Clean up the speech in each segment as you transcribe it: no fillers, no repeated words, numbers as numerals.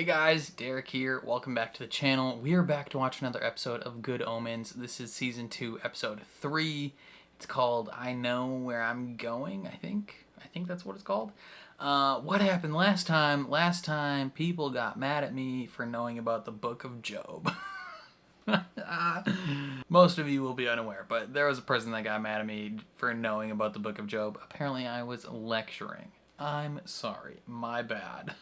Hey guys, Derek here. Welcome back to the channel. We are back to watch another episode of Good Omens. This is season 2, episode 3. It's called I Know Where I'm Going, I think. I think that's what it's called. What happened last time? Last time, people got mad at me for knowing about the Book of Job. Most of you will be unaware, but there was a person that got mad at me for knowing about the Book of Job. Apparently, I was lecturing. I'm sorry. My bad.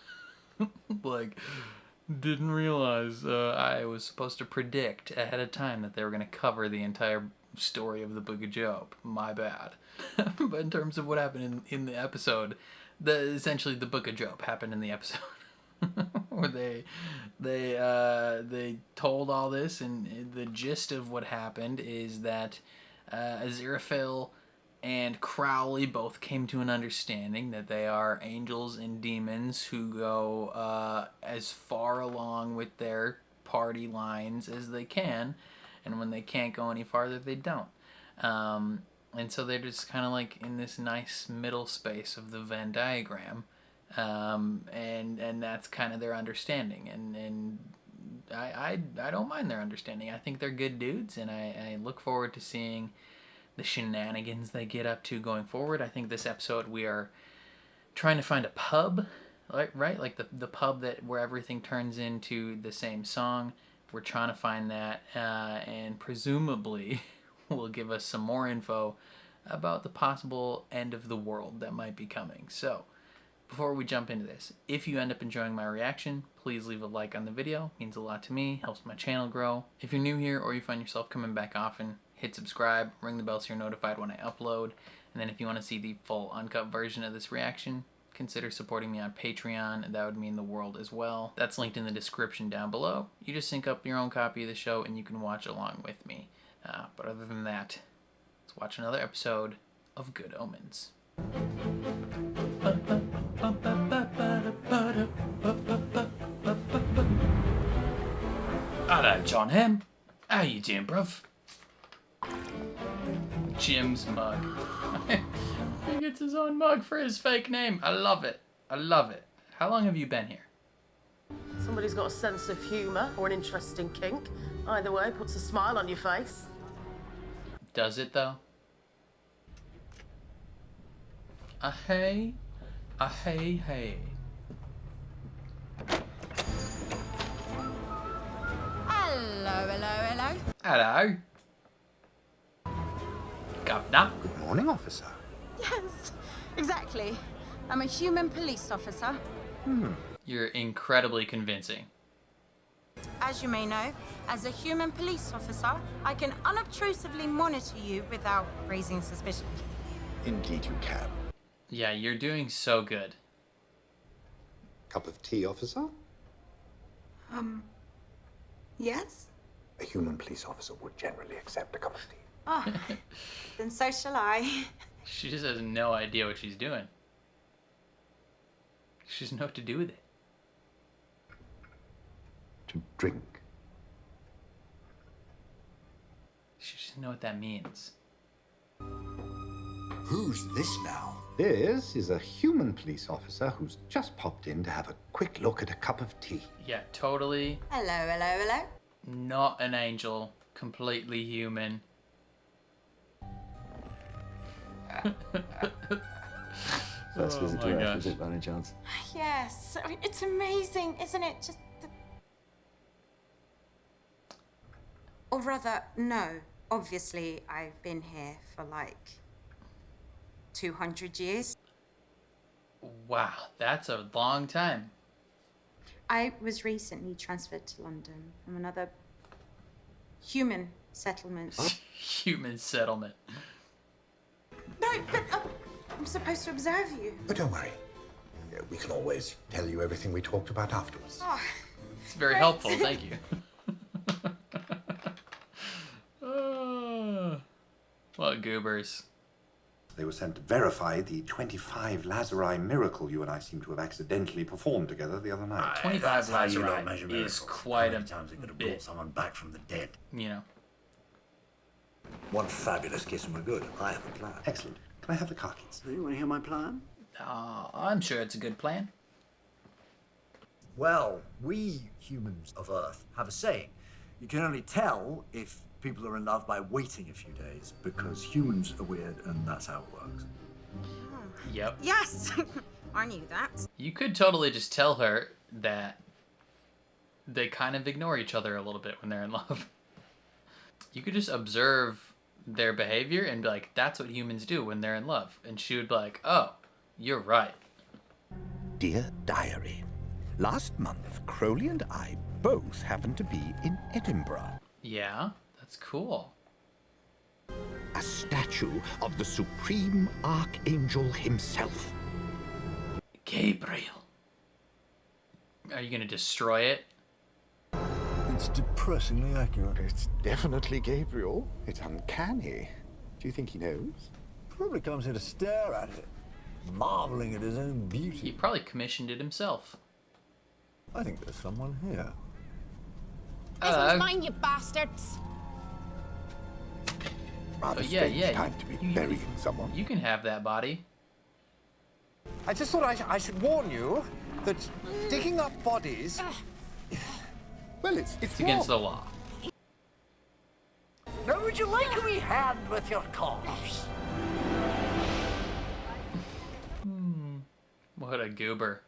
Didn't realize I was supposed to predict ahead of time that they were going to cover the entire story of the Book of Job. My bad. But in terms of what happened in the episode, essentially the Book of Job happened in the episode. Where they told all this, and the gist of what happened is that Aziraphale and Crowley both came to an understanding that they are angels and demons who go as far along with their party lines as they can, and when they can't go any farther, they don't. And so they're just kind of like in this nice middle space of the Venn diagram, and that's kind of their understanding. And I don't mind their understanding. I think they're good dudes, and I look forward to seeing the shenanigans they get up to going forward. I think this episode we are trying to find a pub, right? Like the pub where everything turns into the same song. We're trying to find that, and presumably will give us some more info about the possible end of the world that might be coming. So, before we jump into this, if you end up enjoying my reaction, please leave a like on the video. It means a lot to me, helps my channel grow. If you're new here or you find yourself coming back often, hit subscribe, ring the bell so you're notified when I upload. And then if you want to see the full uncut version of this reaction, consider supporting me on Patreon. That would mean the world as well. That's linked in the description down below. You just sync up your own copy of the show and you can watch along with me. But other than that, let's watch another episode of Good Omens. Hello, John Hem. How you doing, bruv? Jim's mug. He gets his own mug for his fake name. I love it. I love it. How long have you been here? Somebody's got a sense of humour or an interesting kink. Either way, puts a smile on your face. Does it, though? Hey. Hey. Hello. Hello. Governor. Good morning, officer. Yes, exactly. I'm a human police officer. You're incredibly convincing. As you may know, as a human police officer, I can unobtrusively monitor you without raising suspicion. Indeed you can. Yeah, you're doing so good. Cup of tea, officer? Yes? A human police officer would generally accept a cup of tea. Oh, then so shall I. She just has no idea what she's doing. She doesn't know what to do with it. To drink. She doesn't know what that means. Who's this now? This is a human police officer who's just popped in to have a quick look at a cup of tea. Yeah, totally Hello. not an angel, completely human. First visit my to Earth, gosh. was it, by any chance? Yes, I mean, it's amazing, isn't it? Just Or rather, no. Obviously, I've been here for like 200 years. Wow, that's a long time. I was recently transferred to London from another human settlement. Human settlement. No, but I'm supposed to observe you. But don't worry. We can always tell you everything we talked about afterwards. Oh, It's very Great. helpful, thank you. What goobers. They were sent to verify the 25 Lazari miracle you and I seem to have accidentally performed together the other night. 25 That's how you lot Lazarite measure is miracles. quite How a many times they could have bit. brought someone back from the dead. You know. One fabulous kiss and we're good. I have a plan. Excellent. Can I have the car keys? Do you want to hear my plan? I'm sure it's a good plan. Well, we humans of Earth have a saying. You can only tell if people are in love by waiting a few days, because humans are weird and that's how it works. Yep. Yes, I knew that. You could totally just tell her that they kind of ignore each other a little bit when they're in love. You could just observe their behavior and be like, that's what humans do when they're in love. And she would be like, oh, you're right. Dear Diary, last month, Crowley and I both happened to be in Edinburgh. Yeah, that's cool. A statue of the Supreme Archangel himself. Gabriel. Are you going to destroy it? It's depressingly accurate. It's definitely Gabriel. It's uncanny. Do you think he knows? Probably comes here to stare at it, marveling at his own beauty. He probably commissioned it himself. I think there's someone here. This one's mine, you bastards. Rather yeah, strange yeah, time to be burying someone. You can have that body. I just thought I should warn you that digging up bodies... Well, it's against the law. Now, would you like a wee hand with your corpse? What a goober.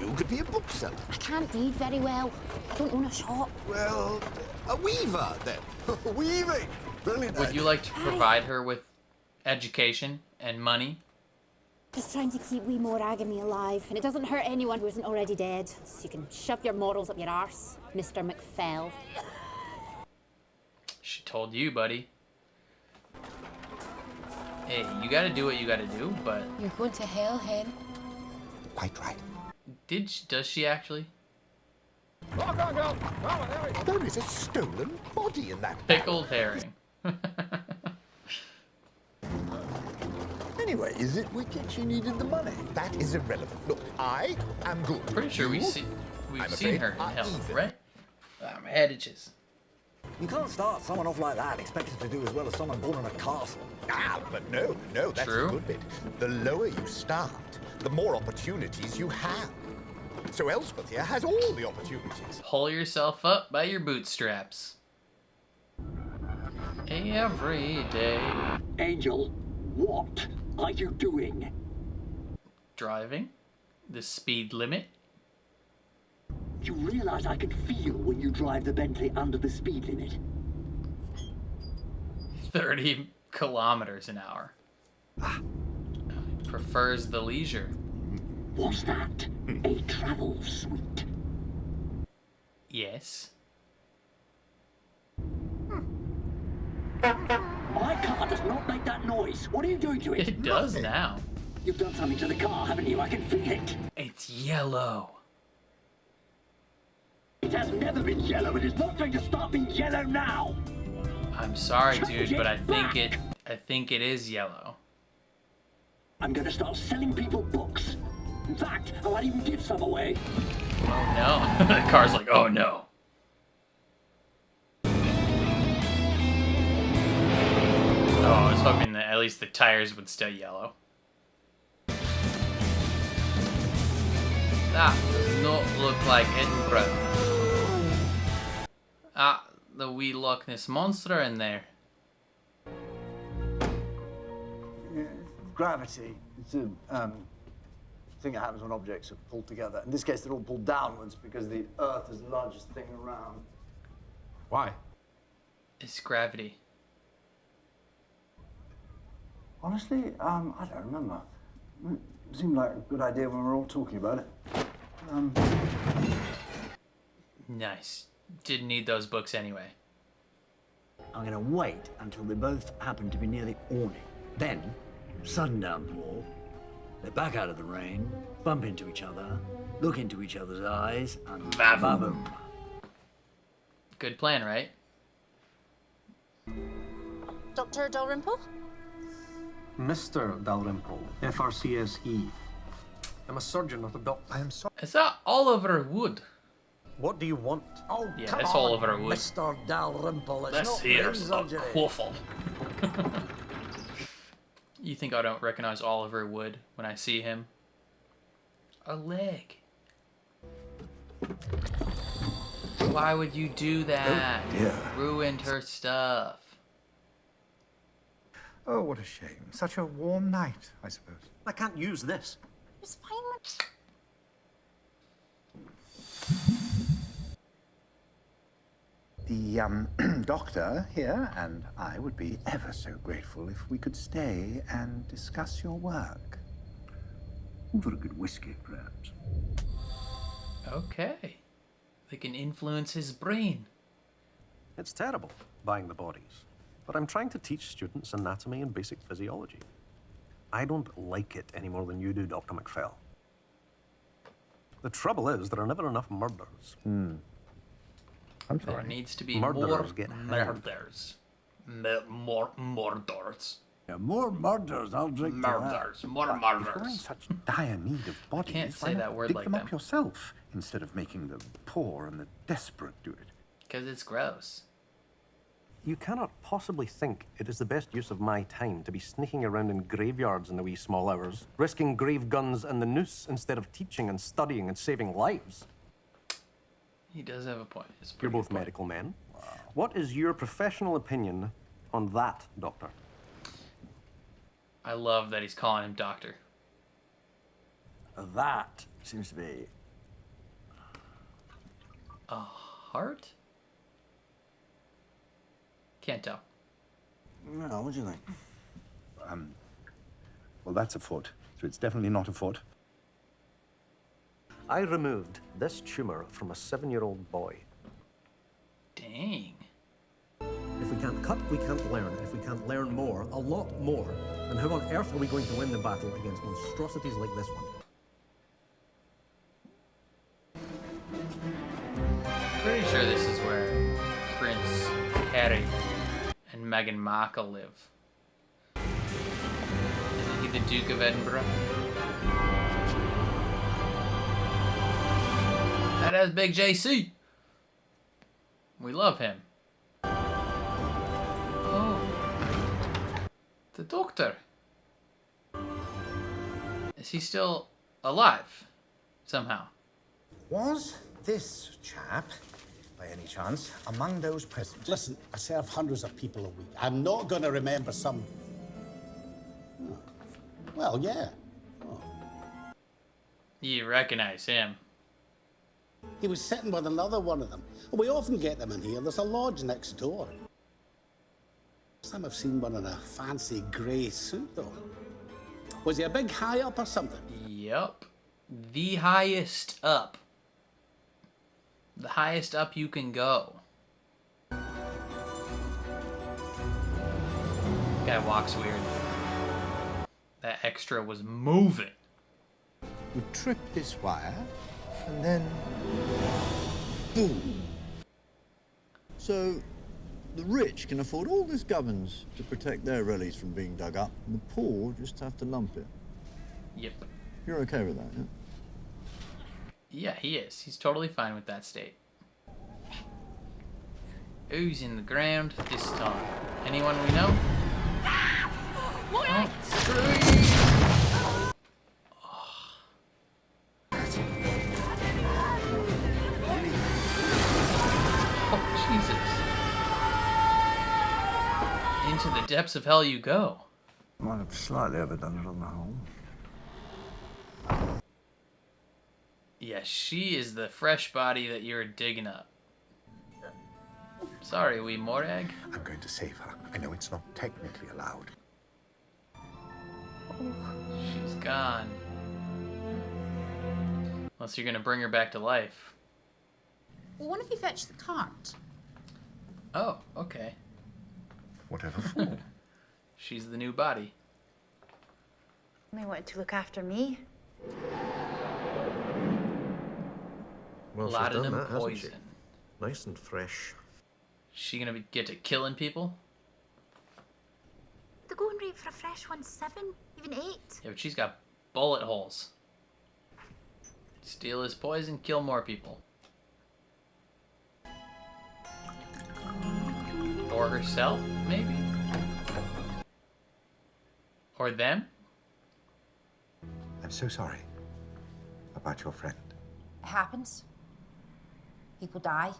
You could be a bookseller. I can't read very well. I don't own a shop. Well, a weaver, then. Weaving. Brilliant. Would you like to provide her with education and money? Just trying to keep wee Moragamy alive, and it doesn't hurt anyone who isn't already dead. So you can shove your morals up your arse, Mr. McFell. She told you, buddy. Hey, you gotta do what you gotta do, but... You're going to hell, Hen. Quite right. Does she actually? There is a stolen body in that Pickled herring. Anyway, is it wicked she needed the money? That is irrelevant. Look, I am good. Pretty sure we've You, seen I'm seen afraid, her in are hell, evil. right? My head itches. You can't start someone off like that and expect him to do as well as someone born in a castle. Ah, but no, that's True. the good bit. The lower you start, the more opportunities you have. So Elspeth here has all the opportunities. Pull yourself up by your bootstraps. Every day. Angel, what are you doing? Driving. The speed limit. You realize I can feel when you drive the Bentley under the speed limit? 30 kilometers an hour. Prefers the leisure. Was that a travel suite? Yes. My car does not make that noise. What are you doing to it? It does now. You've done something to the car, haven't you? I can feel it. It's yellow. It has never been yellow. It is not going to start being yellow now. I'm sorry, Change dude, but it back. I think it is yellow. I'm going to start selling people books. In fact, I might even give some away. Oh no. The car's like, oh no. Oh, I was hoping that at least the tires would stay yellow. That does not look like Edinburgh. Ah, the wee Loch Ness monster in there. Gravity. It's a thing that happens when objects are pulled together. In this case, they're all pulled downwards because the Earth is the largest thing around. Why? It's gravity. Honestly, I don't remember. It seemed like a good idea when we were all talking about it. Nice. Didn't need those books anyway. I'm going to wait until they both happen to be near the awning. Then, sudden downpour, they back out of the rain, bump into each other, look into each other's eyes, and Vavoom. Good plan, right? Dr. Dalrymple? Mr. Dalrymple, FRCSE. I'm a surgeon, not a doctor. I am sorry. Is that Oliver Wood? What do you want? Oh, Yeah, come that's on, Oliver Wood. Mr. Dalrymple. It's This not here's brain a surgery. quaffle. You think I don't recognize Oliver Wood when I see him? A leg. Why would you do that? Oh, dear. You ruined her stuff. Oh, what a shame. Such a warm night, I suppose. I can't use this. It's fine. The doctor here and I would be ever so grateful if we could stay and discuss your work. Over a good whiskey, perhaps. Okay. They can influence his brain. It's terrible, buying the bodies. But I'm trying to teach students anatomy and basic physiology. I don't like it any more than you do, Dr. McFell. The trouble is, there are never enough murders. I'm There sorry. needs to be Murderers more get hanged. murders. More murders. Yeah, more murders, I'll drink to that. Murders. More If you're in murders. such dire need of bodies, Can't why say not that word dig like them them. up yourself instead of making the poor and the desperate do it? Because it's gross. You cannot possibly think it is the best use of my time to be sneaking around in graveyards in the wee small hours, risking grave guns and the noose instead of teaching and studying and saving lives. He does have a point. It's a You're pretty both good point. medical men. What is your professional opinion on that, Doctor? I love that he's calling him doctor. That seems to be... A heart? Can't tell. No, what do you think? Well, that's a foot, so it's definitely not a foot. I removed this tumor from a 7-year-old boy. Dang. If we can't cut, we can't learn. If we can't learn more, a lot more, then how on earth are we going to win the battle against monstrosities like this one? Pretty sure this is where Prince Harry and Meghan Markle live. Isn't he the Duke of Edinburgh? That has Big JC. We love him. Oh. The Doctor. Is he still alive? Somehow. Was this chap, by any chance, among those present? Listen, I serve hundreds of people a week. I'm not going to remember some... Oh. Well, yeah. Oh. You recognize him. He was sitting with another one of them. We often get them in here. There's a lodge next door. Last time I've seen one in a fancy grey suit, though. Was he a big high up or something? Yup. The highest up. The highest up you can go. Guy walks weird. That extra was moving. We trip this wire, and then... boom! So, the rich can afford all this gubbins to protect their relics from being dug up, and the poor just have to lump it. Yep. You're okay with that, yeah? Yeah, he is. He's totally fine with that state. Who's in the ground this time? Anyone we know? Oh, oh, Jesus. Into the depths of hell you go. Might have slightly overdone it on the whole. Yeah, she is the fresh body that you're digging up. Sorry, wee Morag. I'm going to save her. I know it's not technically allowed. She's gone. Unless you're gonna bring her back to life. Well, what if you fetch the cart? Oh, okay. Whatever for. She's the new body. They wanted to look after me. Well, Laudanum poison. Nice and fresh. She gonna get to killing people? The going rate for a fresh one's 7, even 8. Yeah, but she's got bullet holes. Steal his poison, kill more people. Or herself, maybe? Or them? I'm so sorry about your friend. It happens. People die.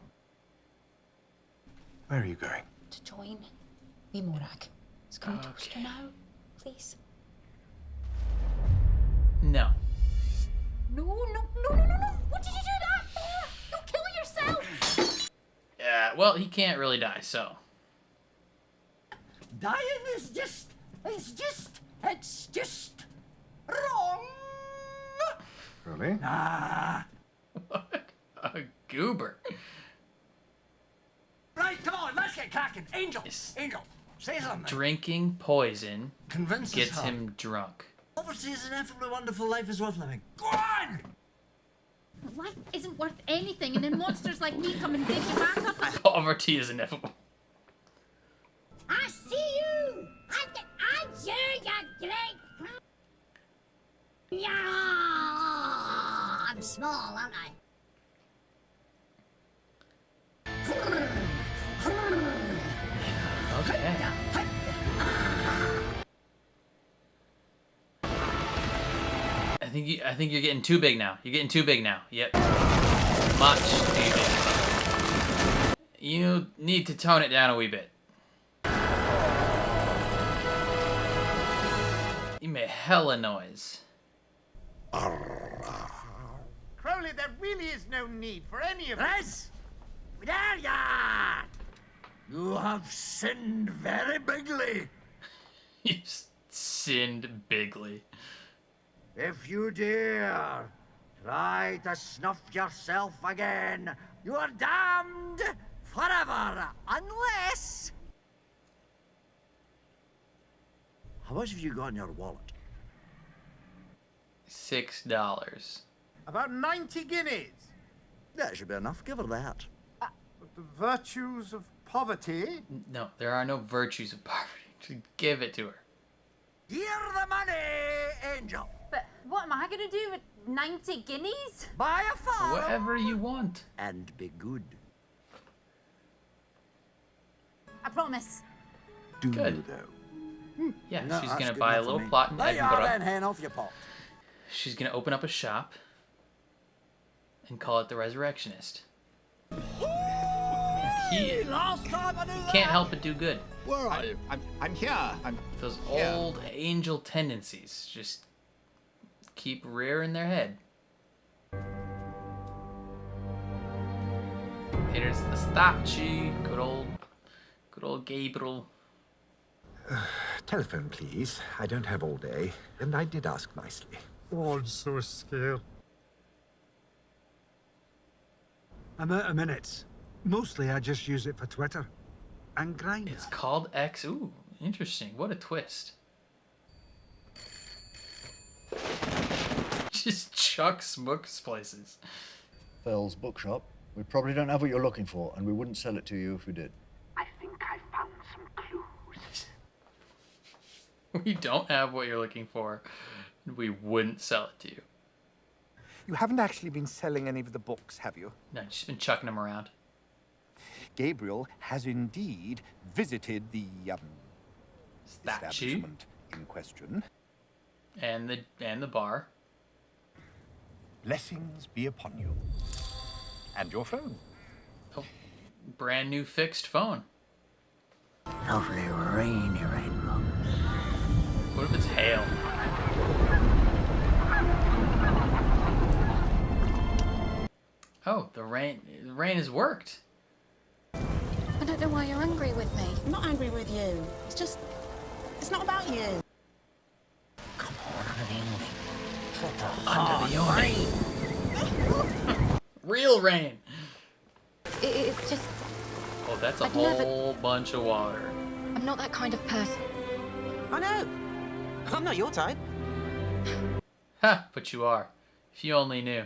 Where are you going? To join Wee Morag. It's come to us now, please. No. No. What did you do that for? Don't kill yourself. Yeah, well, he can't really die, so. Dying is just wrong. Really? Ah. What a goober. Right, come on, let's get cracking. Angel, Angel, say something. Drinking poison Convince us, gets huh? him drunk. Poverty is an infinitely wonderful life is worth living. Go on! Life isn't worth anything, and then monsters like me come and dig you back up. Poverty is inevitable. I see you. I share your great. Yeah, I'm small, aren't I? Okay. I think you're getting too big now. You're getting too big now. Yep. Much too big. You need to tone it down a wee bit. You made hella noise. Crowley, there really is no need for any of this. You have sinned very bigly. You sinned bigly. If you dare try to snuff yourself again, you are damned forever, unless... How much have you got in your wallet? $6. About 90 guineas. That should be enough, give her that. But the virtues of poverty... No, there are no virtues of poverty. Just give it to her. Hear the money, Angel. But what am I gonna do with 90 guineas? Buy a farm. Whatever you want. And be good. I promise. Do Good. you, though? Yeah, No, she's that's gonna good buy a enough for little me. plot in There you are Edinburgh. then, hen, off your pot. She's gonna open up a shop and call it the Resurrectionist. He can't help but do good. Where are you? I'm here. Those here. old angel tendencies just keep rearing their head. Here's the statue. Good old Gabriel. Telephone, please. I don't have all day, and I did ask nicely. Oh, I'm so scared. I'm out of minutes. Mostly I just use it for Twitter. And Grindr. It's called X. Ooh, interesting. What a twist. Just Chuck Smooks places. Phil's bookshop. We probably don't have what you're looking for, and we wouldn't sell it to you if we did. I think I found some clues. We don't have what you're looking for. We wouldn't sell it to you. You haven't actually been selling any of the books, have you? No, you've just been chucking them around. Gabriel has indeed visited the Statue. establishment in question. And the bar. Blessings be upon you. And your phone. Oh, brand new fixed phone. Lovely rainy rainbow. What if it's hail? Oh, the rain has worked. I don't know why you're angry with me. I'm not angry with you. It's not about you. Come on, under the awning. Under the awning. Real rain. It's just... Oh, that's a I'd whole bunch of water. I'm not that kind of person. I know. I'm not your type. Ha, but you are. If you only knew.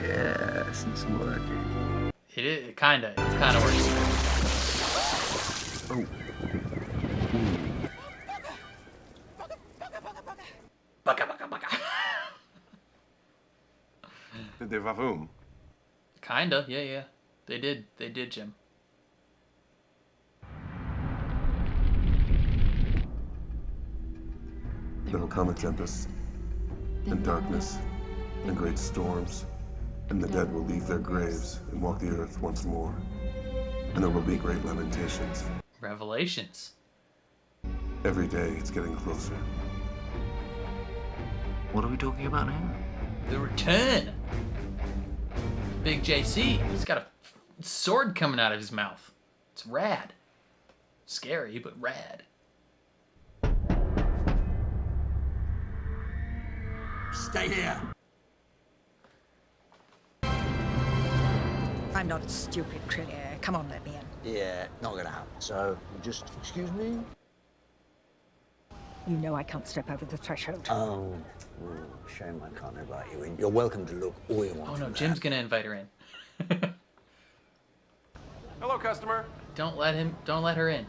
Yes, it's working. It's kinda working. Oh. Baka, baka, baka. Did they vavoom? Kinda, yeah. They did, Jim. There will come a tempest, and darkness, and great storms, And the dead will leave their graves and walk the earth once more. And there will be great lamentations. Revelations. Every day it's getting closer. What are we talking about now? The return. Big JC. He's got a sword coming out of his mouth. It's rad. Scary, but rad. Stay here. I'm not a stupid critter. Come on, let me in. Yeah, not gonna happen. So, just excuse me? You know I can't step over the threshold. Oh, shame I can't invite you in. You're welcome to look all you want. Oh no, Jim's gonna invite her in. Hello, customer. Don't let her in.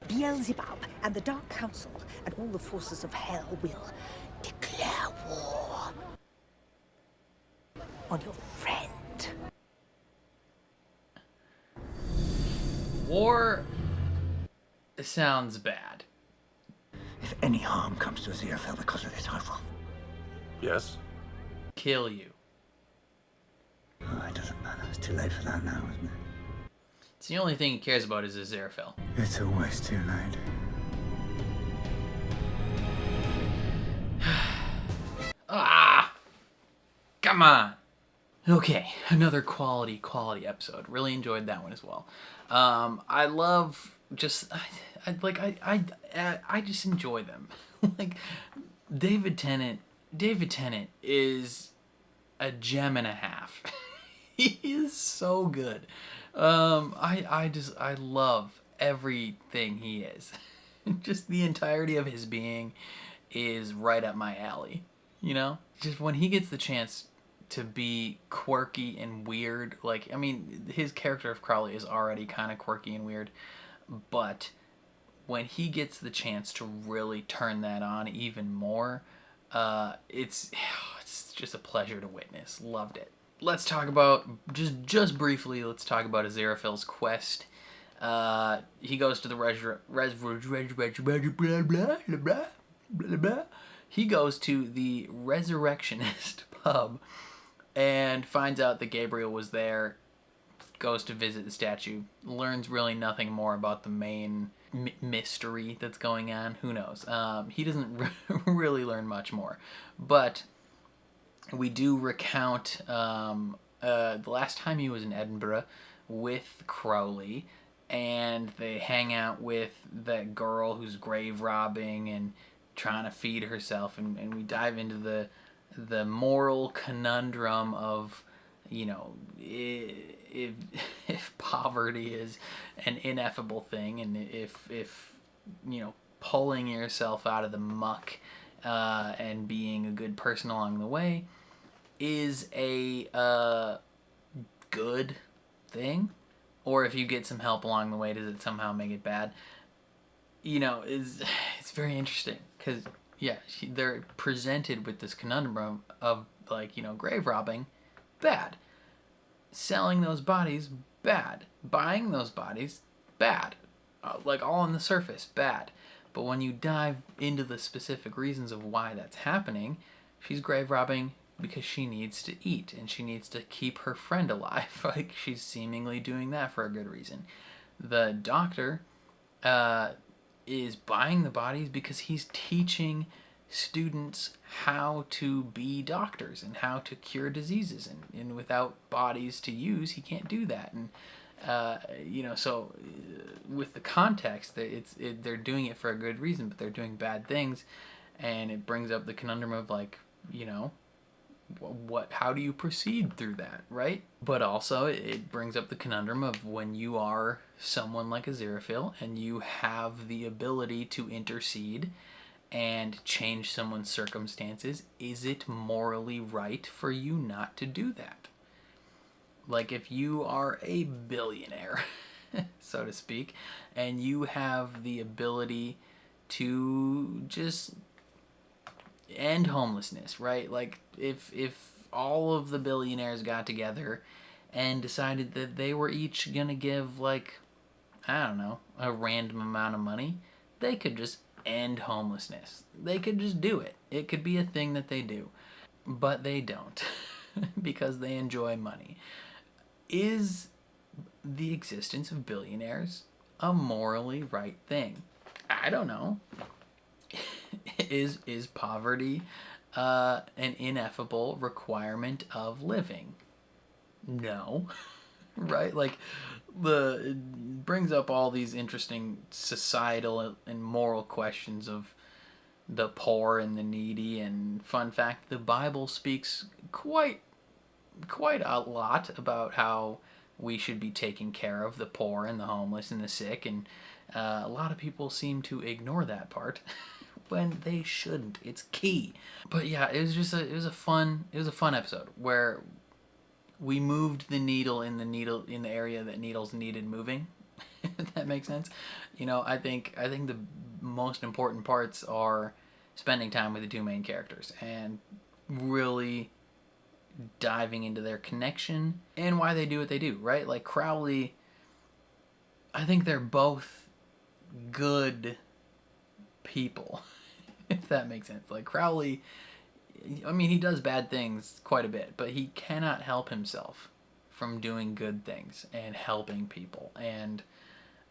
Beelzebub and the Dark Council and all the forces of hell will declare war on your friend. War sounds bad. If any harm comes to Aziraphale because of this, I will. Yes? Kill you. Oh, it doesn't matter. It's too late for that now, isn't it? It's the only thing he cares about is Aziraphale. It's always too late. Ah! Come on! Okay, another quality episode. Really enjoyed that one as well. I love just... I just enjoy them. Like, David Tennant is a gem and a half. He is so good. I love everything he is. Just the entirety of his being is right up my alley. You know? Just when he gets the chance to be quirky and weird, like, I mean, his character of Crowley is already kind of quirky and weird, but when he gets the chance to really turn that on even more, it's just a pleasure to witness. Loved it. Let's talk about, just briefly, let's talk about Aziraphale's quest. He goes to the he goes to the Resurrectionist pub and finds out that Gabriel was there, goes to visit the statue, learns really nothing more about the main mystery that's going on. Who knows? He doesn't really learn much more. But we do recount the last time he was in Edinburgh with Crowley, and they hang out with that girl who's grave robbing and trying to feed herself, and we dive into the moral conundrum of, you know, if poverty is an ineffable thing, and if you know, pulling yourself out of the muck and being a good person along the way is a good thing, or if you get some help along the way, does it somehow make it bad? You know, it's very interesting, because yeah, they're presented with this conundrum of, like, you know, grave robbing, bad. Selling those bodies, bad. Buying those bodies, bad. Like, all on the surface, bad. But when you dive into the specific reasons of why that's happening, she's grave robbing because she needs to eat, and she needs to keep her friend alive. Like, she's seemingly doing that for a good reason. The doctor is buying the bodies because he's teaching students how to be doctors and how to cure diseases, and without bodies to use, he can't do that. And you know, so with the context, they're doing it for a good reason, but they're doing bad things, and it brings up the conundrum of, like, you know, how do you proceed through that, right? But also it brings up the conundrum of, when you are someone like Aziraphale and you have the ability to intercede and change someone's circumstances, is it morally right for you not to do that? Like, if you are a billionaire, so to speak, and you have the ability to just end homelessness, right? Like, if all of the billionaires got together and decided that they were each gonna give, like, I don't know, a random amount of money, they could just end homelessness. They could just do it. It could be a thing that they do. But they don't. because they enjoy money. Is the existence of billionaires a morally right thing? I don't know. Is poverty an ineffable requirement of living? No. Right? Like, it brings up all these interesting societal and moral questions of the poor and the needy. And fun fact, the Bible speaks quite a lot about how we should be taking care of the poor and the homeless and the sick, and a lot of people seem to ignore that part when they shouldn't. It's key. But yeah, it was a fun episode where we moved the needle in the area that needles needed moving. If that makes sense. You know, I think the most important parts are spending time with the two main characters and really diving into their connection and why they do what they do, right? Like Crowley, I think they're both good people, if that makes sense. Like Crowley, I mean, he does bad things quite a bit, but he cannot help himself from doing good things and helping people and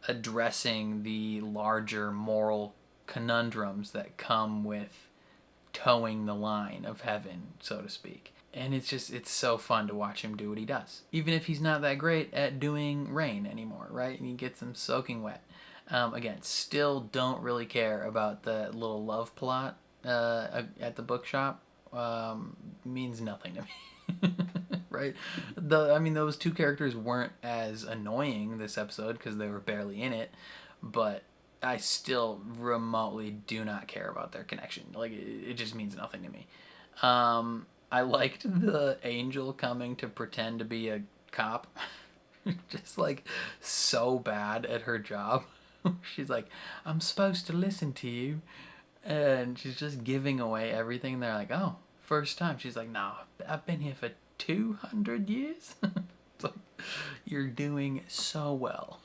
addressing the larger moral conundrums that come with towing the line of heaven, so to speak. And it's so fun to watch him do what he does. Even if he's not that great at doing rain anymore, right? And he gets them soaking wet. Again, still don't really care about the little love plot at the bookshop. Means nothing to me. Right? Those two characters weren't as annoying this episode because they were barely in it, but I still remotely do not care about their connection. Like, it just means nothing to me. I liked the angel coming to pretend to be a cop. Just like so bad at her job. She's like, I'm supposed to listen to you. And she's just giving away everything. They're like, oh, first time. She's like, no, I've been here for 200 years. It's like, you're doing so well.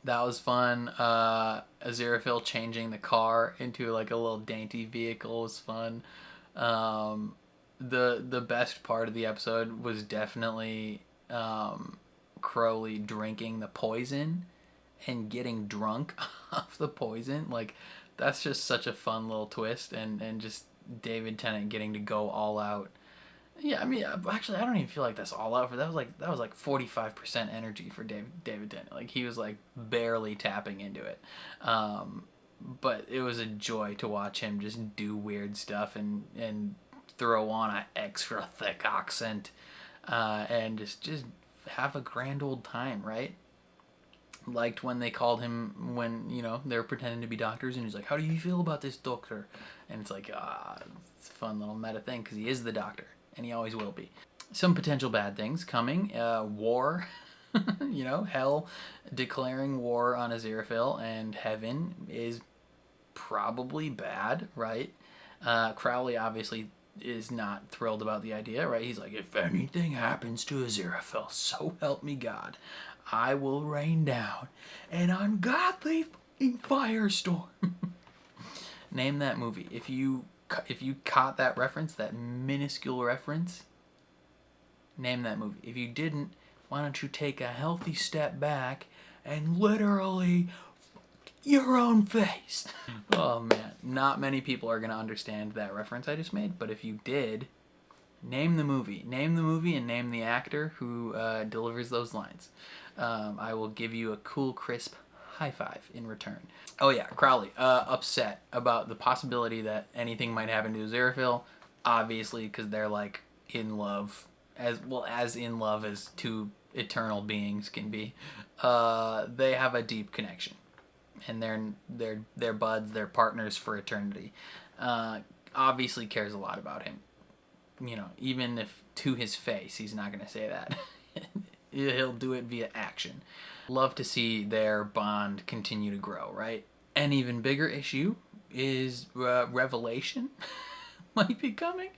That was fun. Aziraphale changing the car into like a little dainty vehicle was fun. The best part of the episode was definitely Crowley drinking the poison and getting drunk off the poison. Like, that's just such a fun little twist, and just David Tennant getting to go all out. Yeah, I mean, actually, I don't even feel like that's all out for that. Was like 45% energy for David Tennant. Like, he was like barely tapping into it. But it was a joy to watch him just do weird stuff and throw on an extra thick accent, and just have a grand old time, right? Liked when they called him when, they were pretending to be doctors, and he's like, how do you feel about this doctor? And it's like, it's a fun little meta thing because he is the doctor, and he always will be. Some potential bad things coming. War. Hell declaring war on Aziraphale, and heaven is probably bad, right? Crowley obviously is not thrilled about the idea, right? He's like, if anything happens to Aziraphale, so help me God, I will rain down an ungodly fucking firestorm. Name that movie. If you caught that reference, that minuscule reference, name that movie. If you didn't, why don't you take a healthy step back and literally your own face. Oh man, not many people are gonna understand that reference I just made, but if you did, name the movie and name the actor who delivers those lines. I will give you a cool, crisp high five in return. Oh yeah, Crowley, upset about the possibility that anything might happen to Aziraphale, obviously, because they're like in love, as in love as two eternal beings can be. They have a deep connection, and they're buds, they're partners for eternity. Obviously cares a lot about him. Even if to his face he's not going to say that. He'll do it via action. Love to see their bond continue to grow, right? An even bigger issue is revelation might be coming.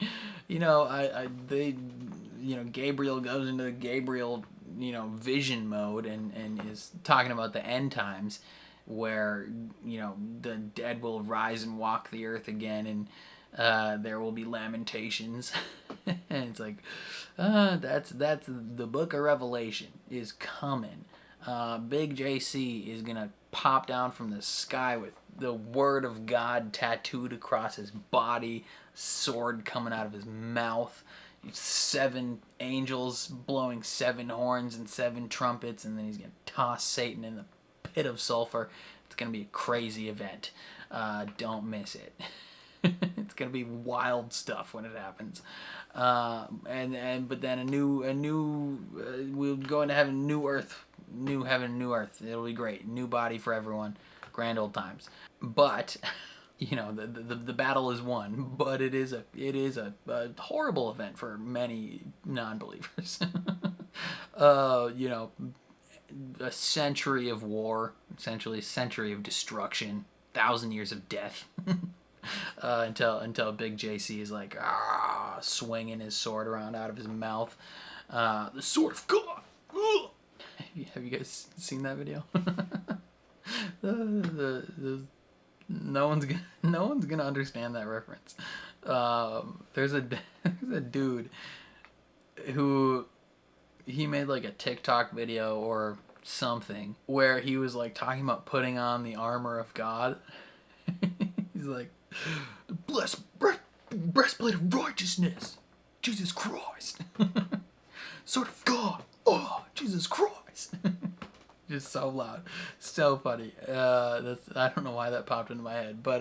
Gabriel goes into the Gabriel, vision mode and is talking about the end times where, the dead will rise and walk the earth again, and there will be lamentations And it's like, that's the Book of Revelation is coming. Big JC is gonna pop down from the sky with the Word of God tattooed across his body, sword coming out of his mouth, 7 angels blowing 7 horns and 7 trumpets, and then he's gonna toss Satan in the pit of sulfur. It's gonna be a crazy event. Don't miss it. It's gonna be wild stuff when it happens. But then we'll go into heaven, new earth, new heaven, new earth. It'll be great. New body for everyone. Grand old times. But you know, the battle is won, but it is a horrible event for many non-believers. You know, a century of war, essentially a century of destruction, 1,000 years of death. Until Big JC is like swinging his sword around out of his mouth. The sword of God. Have you guys seen that video? No one's gonna understand that reference. There's a dude who he made like a TikTok video or something where he was like talking about putting on the armor of God. He's like, the blessed breastplate of righteousness, Jesus Christ. Sword of God, oh, Jesus Christ. Just so loud, so funny. I don't know why that popped into my head, but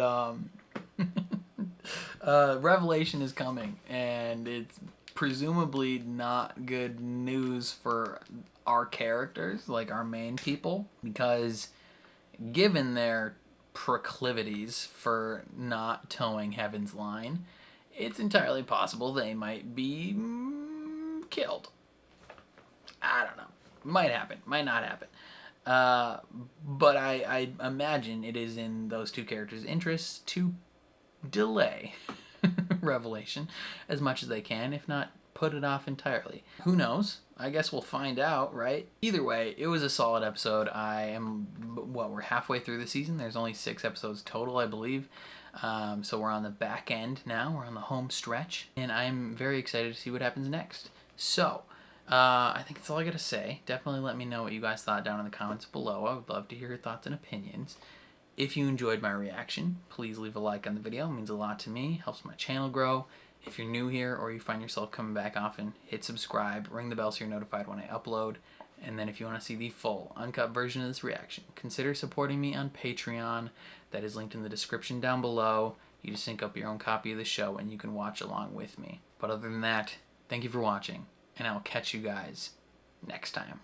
Revelation is coming, and it's presumably not good news for our characters, like our main people, because given their proclivities for not towing heaven's line, it's entirely possible they might be killed. I don't know. Might happen. Might not happen. But I imagine it is in those two characters' interests to delay Revelation as much as they can, if not put it off entirely. Who knows? I guess we'll find out, right? Either way, it was a solid episode. We're halfway through the season. There's only 6 episodes total, I believe. So we're on the back end now. We're on the home stretch. And I'm very excited to see what happens next. So, I think that's all I gotta say. Definitely let me know what you guys thought down in the comments below. I would love to hear your thoughts and opinions. If you enjoyed my reaction, please leave a like on the video. It means a lot to me. Helps my channel grow. If you're new here or you find yourself coming back often, hit subscribe, ring the bell so you're notified when I upload. And then if you want to see the full, uncut version of this reaction, consider supporting me on Patreon. That is linked in the description down below. You just sync up your own copy of the show and you can watch along with me. But other than that, thank you for watching, and I will catch you guys next time.